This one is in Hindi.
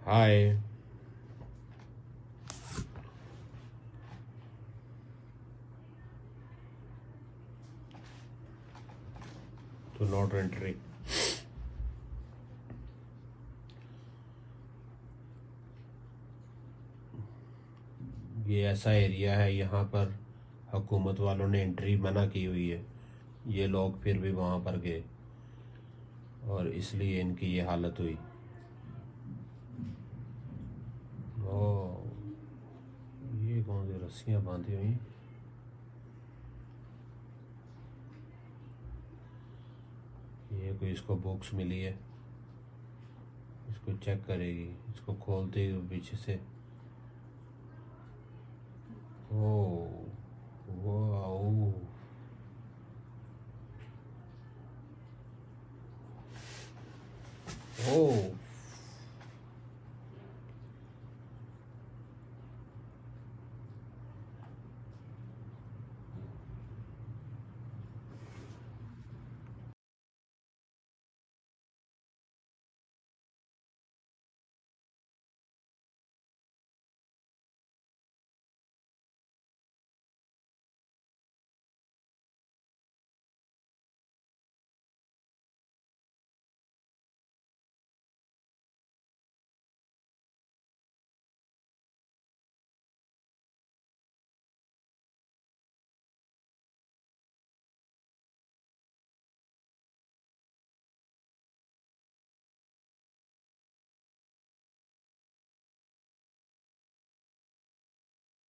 Hi, to not entry. ये ऐसा एरिया है, यहाँ पर हुकूमत वालों ने एंट्री मना की हुई है। ये लोग फिर भी वहाँ पर गए और इसलिए इनकी ये हालत हुई। ओ, ये कौन सी रस्सियाँ बांधी हुई। ये कोई इसको बुक्स मिली है, इसको चेक करेगी। इसको खोलते ही पीछे से। ओ, वाओ, ओ,